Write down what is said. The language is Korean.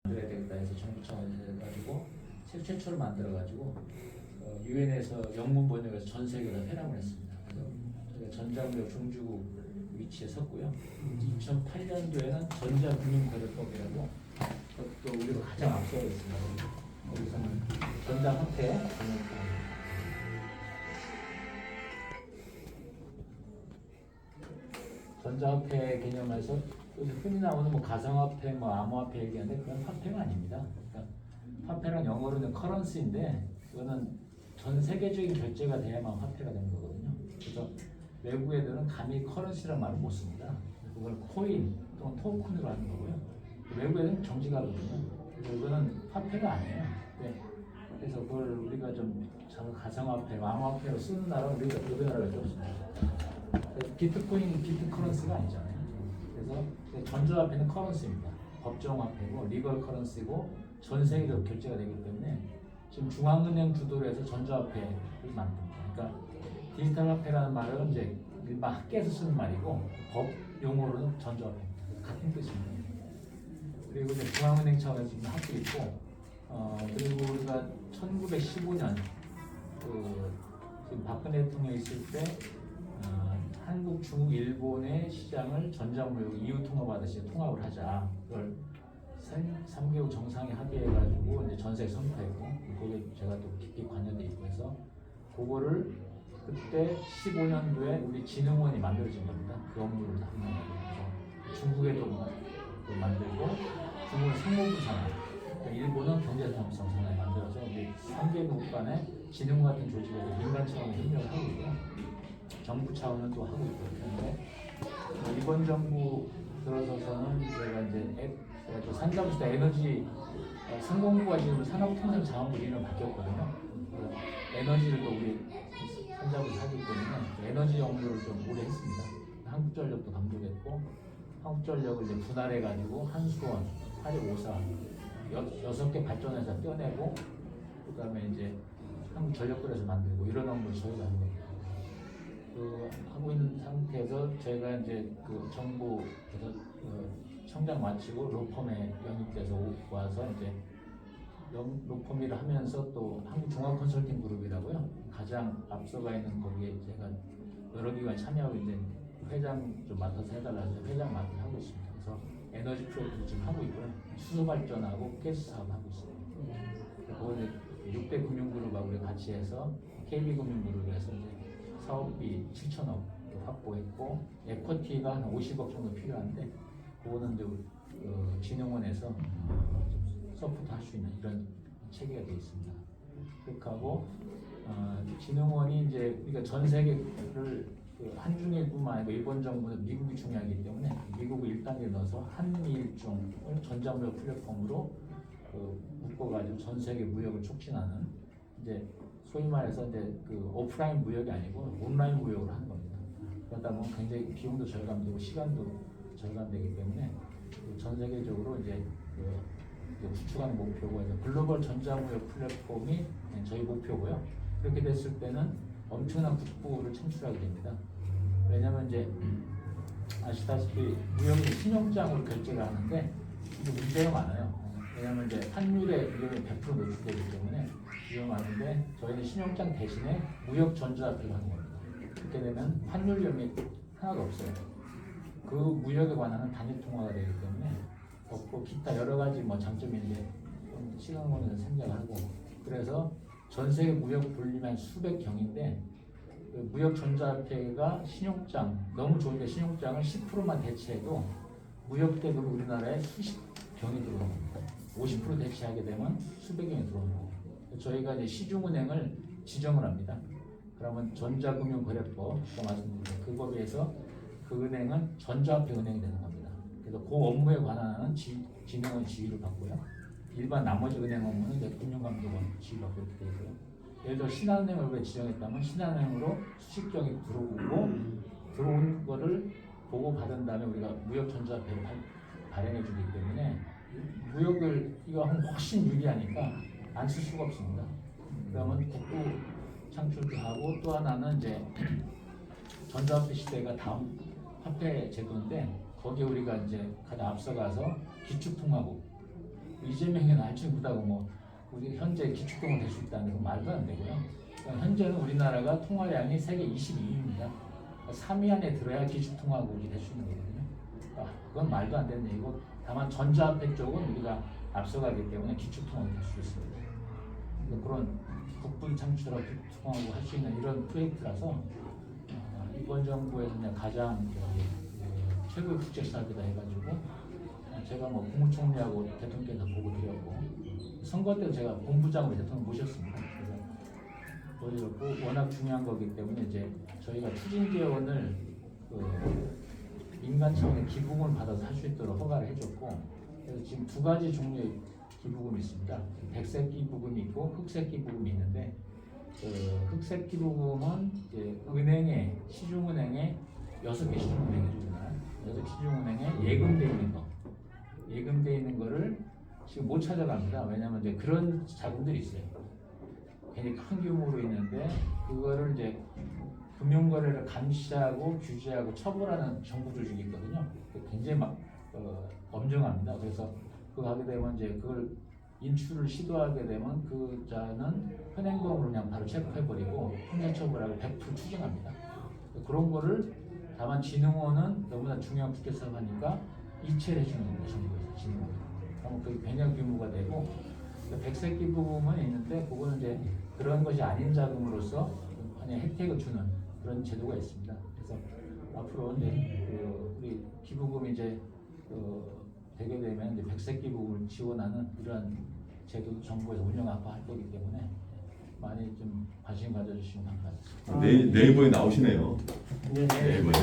만들어야 되겠다 해서 정부 차원에서 해가지고 최초로 만들어가지고 유엔에서 영문 번역해서 전 세계로 회람을 했습니다. 그래서 저희가 전자무역 중주국 위치에 섰고요. 2008년도에는 전자금융거래법이라고 그것도 우리가 가장 앞서고 있습니다. 거기서는 전자화폐 전자화폐 개념에서 흔히 나오는 뭐 가상화폐, 뭐 암호화폐 얘기하는데 그건 화폐가 아닙니다. 그러니까 화폐란 영어로는 커런시인데 그거는 전 세계적인 결제가 돼야만 화폐가 되는 거거든요. 그래서 외국 애들은 감히 커런시라는 말을 못 씁니다. 그걸 코인 또는 토큰으로 하는 거고요. 외국 애들은 정지가거든요. 그래서 이거는 화폐가 아니에요. 네. 그래서 그걸 우리가 좀 가상화폐, 암호화폐로 쓰는 나라는 우리가 우리나라밖에 없습니다. 비트코인, 비트커런시가 아니잖아요. 그래서 전자화폐는 커런시입니다. 법정화폐고 리걸 커런시고 전 세계적으로 결제가 되기 때문에 지금 중앙은행 주도로 해서 전자화폐를 만듭니다. 그러니까 디지털 화폐라는 말은 이제 일반 학계에서 쓰는 말이고 법 용어로는 전자화폐입니다. 같은 뜻입니다. 그리고 이제 중앙은행 차원에서 지금 하고 있고 그리고 우리가 1915년 지금 박근혜 대통령이 있을 때 한국, 중국, 일본의 시장을 전자무역 이웃통합하듯이 통합을 하자. 그걸 3개국 정상이 합의해가지고 이제 전세 선포했고 거기에 제가 또 깊이 관여돼 있고 해서 그거를 그때 15년도에 우리 진흥원이 만들어진 겁니다. 그 업무를 담당하고 그래서 중국에도 만들고 중국은 상무부 산하, 일본은 경제산업성 산하에 만들어서 우리 3개국 간의 진흥 같은 조직에서 민간 차원의 협력을 하고 있고요. 정부 차원은 또 하고 있고 그런데 이번 정부 들어서서는 저희가 이제 또 산자부시다 에너지 상공부가 지금 산업통상자원부 이름이 바뀌었거든요. 에너지를 또 우리 산자부에서 하기 때문에 에너지 업무를 좀 오래 했습니다. 한국전력도 감독했고 한국전력을 이제 분할해 가지고 한수원, 화력오사 6개 발전회사 떼어내고 그다음에 이제 한국전력그래서 만들고 이런 업무를 저희가 하는 겁니다. 하고 있는 상태에서 저희가 이제 그 정부에서 청장 마치고 로펌에 영입돼서 와서 이제 로펌 일을 하면서 또 한국종합컨설팅 그룹이라고요. 가장 앞서가 있는 거기에 제가 여러 기관 참여하고 이제 회장 좀 맡아서 해달라 해서 회장 맡아서 하고 있습니다. 그래서 에너지 프로젝트 지금 하고 있고요. 수소 발전하고 가스 사업 하고 있습니다. 그거는 6대 금융그룹하고 우리 같이 해서 KB금융그룹에서 이제 사업비 7천억 확보했고 에쿼티가 한 50억 정도 필요한데 그거는 이제 진흥원에서 서포트 할 수 있는 이런 체계가 되어 있습니다. 그렇게 하고 진흥원이 이제 우리가 전 세계를 한중일뿐만 아니고 일본 정부는 미국이 중요하기 때문에 미국을 1단계에 넣어서 한미일중을 전자무역 플랫폼으로 묶어가지고 전 세계 무역을 촉진하는 이제 소위 말해서 이제 그 오프라인 무역이 아니고 온라인 무역을 하는 겁니다. 그러다 보면 굉장히 비용도 절감되고 시간도 절감되기 때문에 전 세계적으로 이제 구축하는 목표고 해서 글로벌 전자무역 플랫폼이 저희 목표고요. 그렇게 됐을 때는 엄청난 국부를 창출하게 됩니다. 왜냐하면 이제 아시다시피 무역은 신용장으로 결제를 하는데 이게 문제가 많아요. 왜냐하면 이제 환율의 위험이 100% 노출되기 때문에 위험이 많은데 저희는 신용장 대신에 무역 전자화폐를 하는 겁니다. 그렇게 되면 환율 위험이 하나도 없어요. 그 무역에 관한 단일 통화가 되기 때문에 없고 기타 여러 가지 뭐 장점인데 시간 관계에서 생략하고 그래서 전 세계 무역 불리면 수백 경인데 그 무역 전자화폐가 신용장 너무 좋은데 신용장을 10%만 대체해도 무역 대금 우리나라에 수십 경이 들어오는 겁니다. 50% 대체하게 되면 수백 경이 들어오는 거고 저희가 이제 시중은행을 지정을 합니다. 그러면 전자금융거래법 말씀드린 그 법에서 그 은행은 전자화폐 은행이 되는 겁니다. 그래서 그 업무에 관한 진흥원 지휘를 받고요. 일반 나머지 은행 업무는 이제 금융감독원 지휘를 받고 이렇게 되고요. 예를 들어 신한은행을 왜 지정했다면 신한은행으로 수십 경이 들어온 거를 보고 받은 다음에 우리가 무역 전자화폐를 발행해 주기 때문에 무역을 이거 하면 훨씬 유리하니까 안 쓸 수가 없습니다. 그러면 국부 창출도 하고 또 하나는 이제 전자화폐 시대가 다음 화폐 제도인데 거기에 우리가 이제 가장 앞서가서 기축통화국 이재명이 나중에 보다고 뭐 우리 현재 기축통화 될 수 있다는 건 말도 안 되고요. 그러니까 현재는 우리나라가 통화량이 세계 22위입니다. 3위 안에 들어야 기축통화국이 될 수 있는 거거든요. 그건 말도 안 되는 얘기고, 다만 전자화폐 쪽은 우리가 앞서가기 때문에 기축통화가 될 수 있습니다. 그런 국분 창출하고 기축통화국 할 수 있는 이런 프로젝트라서 이번 정부에서 그냥 가장 최고의 국제 사업이다 해가지고 제가 뭐 국무총리하고 대통령께서 보고 드렸고, 선거 때도 제가 본부장으로 대통령 모셨습니다. 그래서 워낙 중요한 거기 때문에 이제 저희가 추진 지원을 민간 차원의 기부금을 받아서 할 수 있도록 허가를 해줬고, 그래서 지금 두 가지 종류의 기부금이 있습니다. 백색 기부금이 있고 흑색 기부금이 있는데, 흑색 기부금은 이제 은행에, 시중은행에 6개 시중은행이죠. 6개 시중은행에 예금돼 있는 거, 예금돼 있는 거를 지금 못 찾아갑니다. 왜냐하면 이제 그런 자금들이 있어요. 굉장히 큰 규모로 있는데 그거를 이제 금융거래를 감시하고 규제하고 처벌하는 정부 조직이 있거든요. 굉장히 막 엄정합니다. 그래서 그거 하게 되면 이제 그걸 인출을 시도하게 되면 그 자는 현행범으로 그냥 바로 체크해버리고 형사처벌하고 100% 추징합니다. 그런 거를 다만 진흥원은 너무나 중요한 국제사업 하니까 이체를 해주는 겁니다. 정부에서 진흥원. 그러면 그게 굉장히 규모가 되고, 백색 기부금은 있는데 그거는 이제 그런 것이 아닌 자금으로서 그냥 혜택을 주는 그런 제도가 있습니다. 그래서 앞으로 이제 우리 기부금이 이제 되게 되면 이제 백색 기부금을 지원하는 이러한 제도도 정부에서 운영하고 할 거기 때문에 많이 좀 관심 가져주시면 감사하겠습니다. 네이버에 나오시네요. 네. 네이버에.